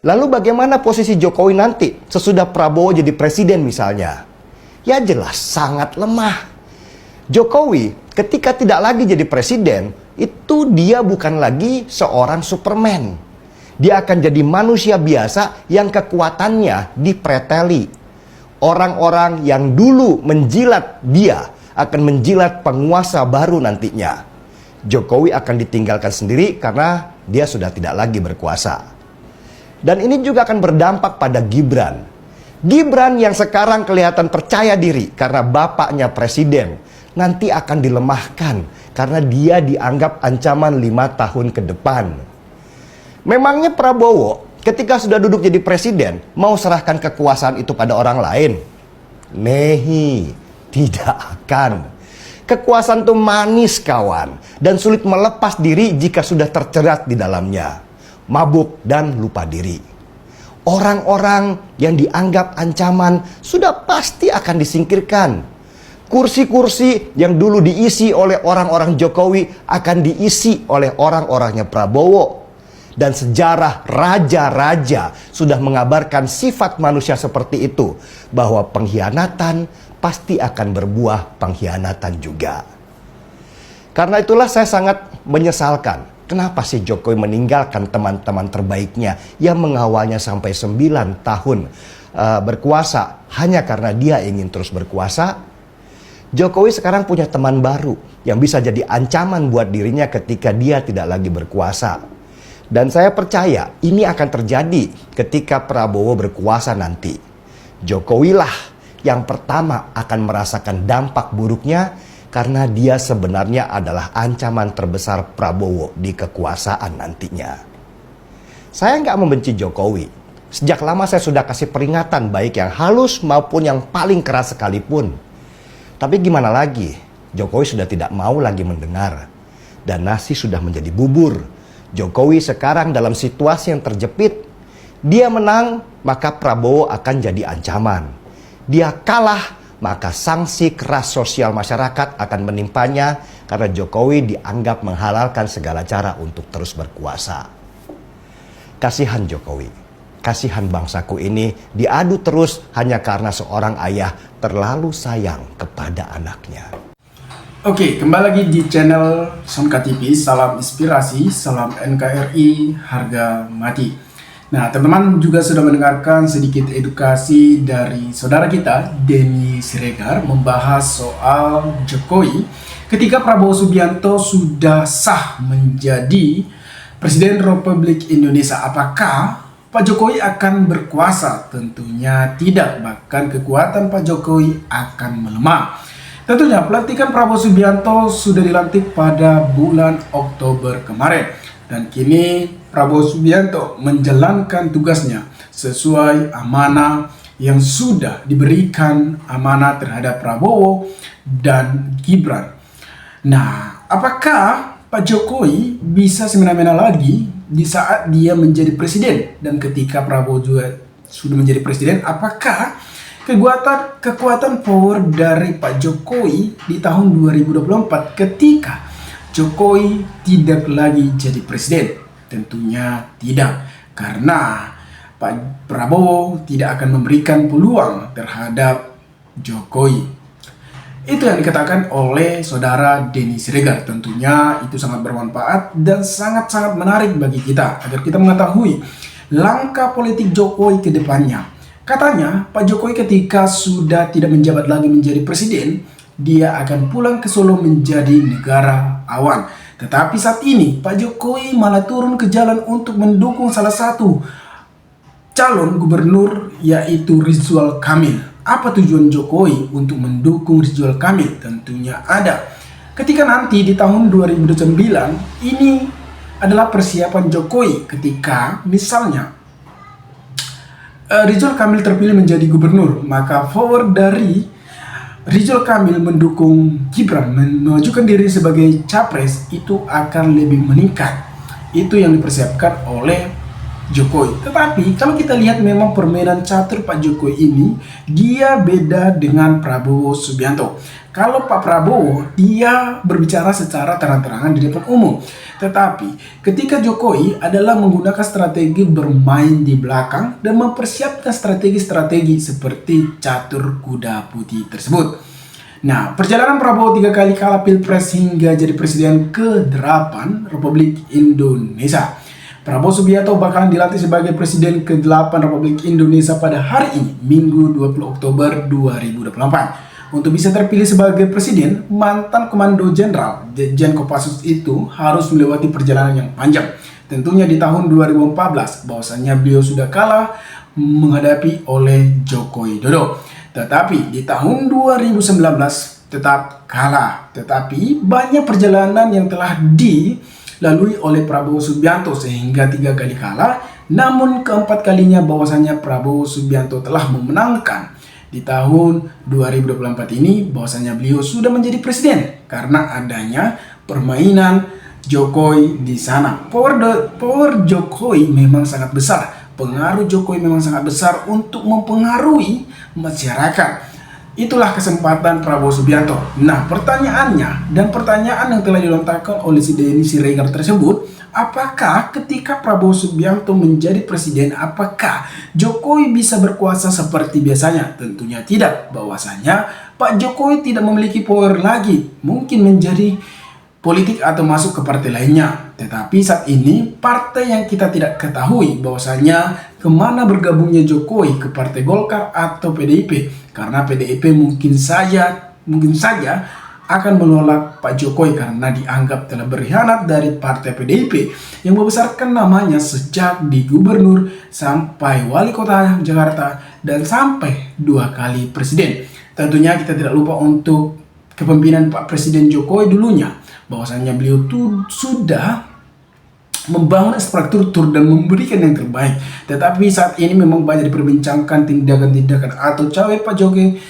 Lalu bagaimana posisi Jokowi nanti sesudah Prabowo jadi presiden misalnya? Ya jelas sangat lemah. Jokowi ketika tidak lagi jadi presiden, itu dia bukan lagi seorang Superman. Dia akan jadi manusia biasa yang kekuatannya dipreteli. Orang-orang yang dulu menjilat dia akan menjilat penguasa baru nantinya. Jokowi akan ditinggalkan sendiri karena dia sudah tidak lagi berkuasa. Dan ini juga akan berdampak pada Gibran. Gibran yang sekarang kelihatan percaya diri karena bapaknya presiden, nanti akan dilemahkan karena dia dianggap ancaman 5 tahun ke depan. Memangnya Prabowo ketika sudah duduk jadi presiden mau serahkan kekuasaan itu pada orang lain? Nehi, tidak akan. Kekuasaan itu manis kawan dan sulit melepas diri jika sudah terjerat di dalamnya. Mabuk dan lupa diri. Orang-orang yang dianggap ancaman sudah pasti akan disingkirkan. Kursi-kursi yang dulu diisi oleh orang-orang Jokowi akan diisi oleh orang-orangnya Prabowo. Dan sejarah raja-raja sudah mengabarkan sifat manusia seperti itu, bahwa pengkhianatan pasti akan berbuah pengkhianatan juga. Karena itulah saya sangat menyesalkan kenapa sih Jokowi meninggalkan teman-teman terbaiknya yang mengawalnya sampai 9 tahun berkuasa hanya karena dia ingin terus berkuasa. Jokowi sekarang punya teman baru yang bisa jadi ancaman buat dirinya ketika dia tidak lagi berkuasa. Dan saya percaya ini akan terjadi ketika Prabowo berkuasa nanti. Jokowilah yang pertama akan merasakan dampak buruknya karena dia sebenarnya adalah ancaman terbesar Prabowo di kekuasaan nantinya. Saya nggak membenci Jokowi. Sejak lama saya sudah kasih peringatan baik yang halus maupun yang paling keras sekalipun. Tapi gimana lagi? Jokowi sudah tidak mau lagi mendengar. Dan nasi sudah menjadi bubur. Jokowi sekarang dalam situasi yang terjepit. Dia menang, maka Prabowo akan jadi ancaman. Dia kalah, maka sanksi keras sosial masyarakat akan menimpanya karena Jokowi dianggap menghalalkan segala cara untuk terus berkuasa. Kasihan Jokowi, kasihan bangsaku ini diadu terus hanya karena seorang ayah terlalu sayang kepada anaknya. Oke, kembali lagi di channel Sonka TV. Salam inspirasi, salam NKRI, harga mati. Nah, teman-teman juga sudah mendengarkan sedikit edukasi dari saudara kita, Denny Siregar, membahas soal Jokowi ketika Prabowo Subianto sudah sah menjadi Presiden Republik Indonesia. Apakah Pak Jokowi akan berkuasa? Tentunya tidak, bahkan kekuatan Pak Jokowi akan melemah. Tentunya pelantikan Prabowo Subianto sudah dilantik pada bulan Oktober kemarin. Dan kini Prabowo Subianto menjalankan tugasnya sesuai amanah yang sudah diberikan amanah terhadap Prabowo dan Gibran. Nah, apakah Pak Jokowi bisa semena-mena lagi di saat dia menjadi presiden? Dan ketika Prabowo juga sudah menjadi presiden, apakah kekuatan power dari Pak Jokowi di tahun 2024 ketika Jokowi tidak lagi jadi presiden? Tentunya tidak, karena Pak Prabowo tidak akan memberikan peluang terhadap Jokowi. Itu yang dikatakan oleh saudara Denny Siregar. Tentunya itu sangat bermanfaat dan sangat-sangat menarik bagi kita agar kita mengetahui langkah politik Jokowi ke depannya. Katanya Pak Jokowi ketika sudah tidak menjabat lagi menjadi presiden, dia akan pulang ke Solo menjadi negara awan. Tetapi saat ini Pak Jokowi malah turun ke jalan untuk mendukung salah satu calon gubernur, yaitu Ridwan Kamil. Apa tujuan Jokowi untuk mendukung Ridwan Kamil? Tentunya ada. Ketika nanti di tahun 2029 ini adalah persiapan Jokowi ketika misalnya Ridwan Kamil terpilih menjadi gubernur, maka power dari Ridwan Kamil mendukung Gibran mengajukan diri sebagai capres itu akan lebih meningkat. Itu yang dipersiapkan oleh Jokowi. Tetapi kalau kita lihat memang permainan catur Pak Jokowi ini dia beda dengan Prabowo Subianto. Kalau Pak Prabowo, dia berbicara secara terang-terangan di depan umum. Tetapi ketika Jokowi adalah menggunakan strategi bermain di belakang dan mempersiapkan strategi-strategi seperti catur kuda putih tersebut. Nah, perjalanan Prabowo 3 kali kalah Pilpres hingga jadi Presiden ke-8 Republik Indonesia. Prabowo Subianto bakalan dilantik sebagai Presiden ke-8 Republik Indonesia pada hari ini, Minggu 20 Oktober 2024. Untuk bisa terpilih sebagai Presiden, mantan Komando Jenderal Ditjen Kopassus itu harus melewati perjalanan yang panjang. Tentunya di tahun 2014, bahwasannya beliau sudah kalah menghadapi oleh Joko Widodo. Tetapi di tahun 2019 tetap kalah. Tetapi banyak perjalanan yang telah dilalui oleh Prabowo Subianto sehingga 3 kali kalah. Namun keempat kalinya bahwasanya Prabowo Subianto telah memenangkan. Di tahun 2024 ini bahwasanya beliau sudah menjadi presiden karena adanya permainan Jokowi di sana. Power Jokowi memang sangat besar. Pengaruh Jokowi memang sangat besar untuk mempengaruhi masyarakat. Itulah kesempatan Prabowo Subianto. Nah, pertanyaannya dan pertanyaan yang telah dilontarkan oleh si Denny Siregar tersebut, apakah ketika Prabowo Subianto menjadi presiden, apakah Jokowi bisa berkuasa seperti biasanya? Tentunya tidak. Bahwasanya Pak Jokowi tidak memiliki power lagi, mungkin menjadi politik atau masuk ke partai lainnya. Tetapi saat ini partai yang kita tidak ketahui bahwasanya kemana bergabungnya Jokowi, ke Partai Golkar atau PDIP. Karena PDIP mungkin saja akan menolak Pak Jokowi karena dianggap telah berkhianat dari partai PDIP yang membesarkan namanya sejak di gubernur sampai wali kota Jakarta dan sampai 2 kali presiden. Tentunya kita tidak lupa untuk kepemimpinan Pak Presiden Jokowi dulunya, bahwasanya beliau tuh sudah membangun infrastruktur dan memberikan yang terbaik. Tetapi saat ini memang banyak diperbincangkan tindakan-tindakan atau cawe Pak Jokowi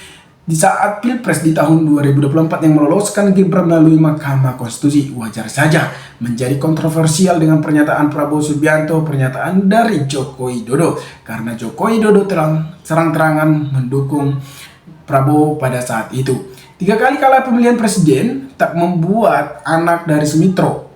di saat Pilpres di tahun 2024 yang meloloskan Gibran melalui Mahkamah Konstitusi. Wajar saja menjadi kontroversial dengan pernyataan Prabowo Subianto, pernyataan dari Joko Widodo, karena Joko Widodo terang-terangan mendukung Prabowo pada saat itu. 3 kali kalah pemilihan presiden tak membuat anak dari Sumitro,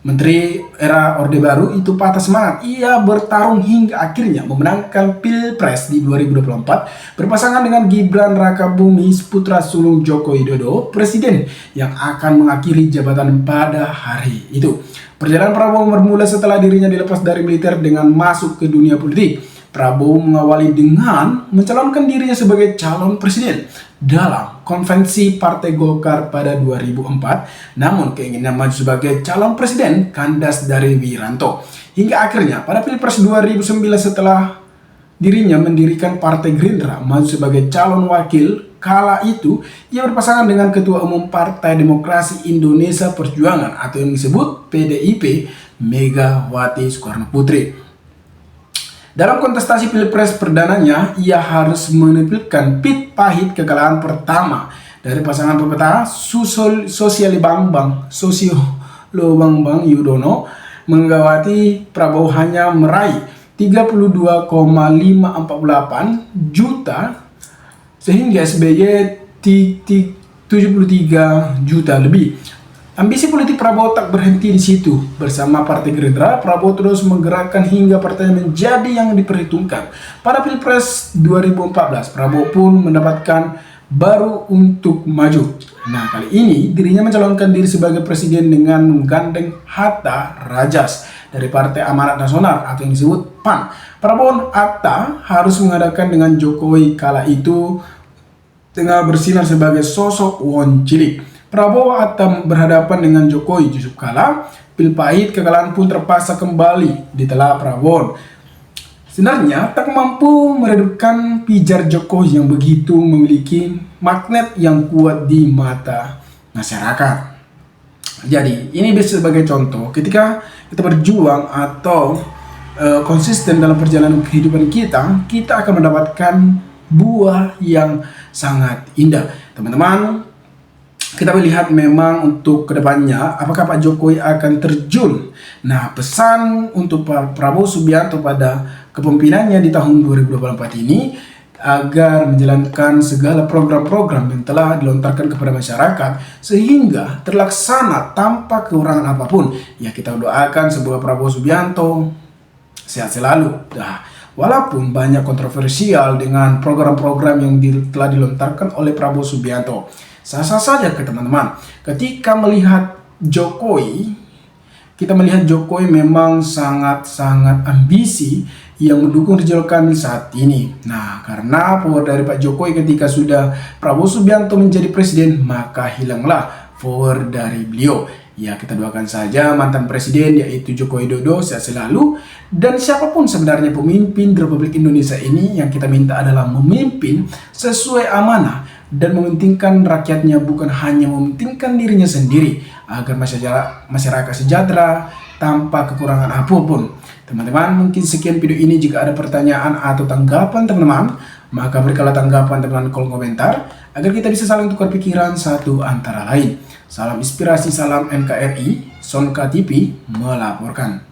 Menteri era Orde Baru, itu patah semangat. Ia bertarung hingga akhirnya memenangkan Pilpres di 2024 berpasangan dengan Gibran Rakabuming putra sulung Joko Widodo, presiden yang akan mengakhiri jabatan pada hari itu. Perjalanan Prabowo bermula setelah dirinya dilepas dari militer dengan masuk ke dunia politik. Prabowo mengawali dengan mencalonkan dirinya sebagai calon presiden dalam konvensi Partai Golkar pada 2004. Namun keinginan maju sebagai calon presiden kandas dari Wiranto. Hingga akhirnya pada Pilpres 2009 setelah dirinya mendirikan Partai Gerindra maju sebagai calon wakil, kala itu ia berpasangan dengan Ketua Umum Partai Demokrasi Indonesia Perjuangan atau yang disebut PDIP, Megawati Soekarno Putri. Dalam kontestasi Pilpres perdananya, ia harus menampilkan pahit kekalahan pertama dari pasangan petahana Sosialo Bambang Yudhoyono. Megawati Prabowo hanya meraih 32,548 juta sehingga SBY 73 juta lebih. Ambisi politik Prabowo tak berhenti di situ. Bersama Partai Gerindra, Prabowo terus menggerakkan hingga partainya menjadi yang diperhitungkan. Pada Pilpres 2014, Prabowo pun mendapatkan baru untuk maju. Nah, kali ini dirinya mencalonkan diri sebagai presiden dengan menggandeng Hatta Rajas dari Partai Amanat Nasional atau yang disebut PAN. Prabowo Hatta harus menghadapkan dengan Jokowi kala itu tengah bersinar sebagai sosok wong cilik. Prabowo Hatta berhadapan dengan Jokowi. Yusuf Kala, pil pahit kekalahan pun terpaksa kembali ditelan Prabowo. Sebenarnya tak mampu meredupkan pijar Jokowi yang begitu memiliki magnet yang kuat di mata masyarakat. Jadi ini bisa sebagai contoh ketika kita berjuang atau konsisten dalam perjalanan kehidupan kita, kita akan mendapatkan buah yang sangat indah. Teman-teman, kita melihat memang untuk kedepannya apakah Pak Jokowi akan terjun. Nah, pesan untuk Pak Prabowo Subianto pada kepemimpinannya di tahun 2024 ini, agar menjalankan segala program-program yang telah dilontarkan kepada masyarakat sehingga terlaksana tanpa kekurangan apapun. Ya, kita doakan semoga Prabowo Subianto sehat selalu. Nah, walaupun banyak kontroversial dengan program-program yang telah dilontarkan oleh Prabowo Subianto, sah-sah saja ke teman-teman. Ketika melihat Jokowi, kita melihat Jokowi memang sangat-sangat ambisi yang mendukung Ridwan Kamil saat ini. Nah, karena power dari Pak Jokowi ketika sudah Prabowo Subianto menjadi presiden, maka hilanglah power dari beliau. Ya, kita doakan saja mantan presiden yaitu Joko Widodo sehat selalu. Dan siapapun sebenarnya pemimpin Republik Indonesia ini, yang kita minta adalah memimpin sesuai amanah dan mementingkan rakyatnya, bukan hanya mementingkan dirinya sendiri, agar masyarakat sejahtera tanpa kekurangan apapun. Teman-teman, mungkin sekian video ini. Jika ada pertanyaan atau tanggapan teman-teman, maka berikanlah tanggapan teman-teman kolom komentar agar kita bisa saling tukar pikiran satu antara lain. Salam inspirasi, salam NKRI, Sonka TV melaporkan.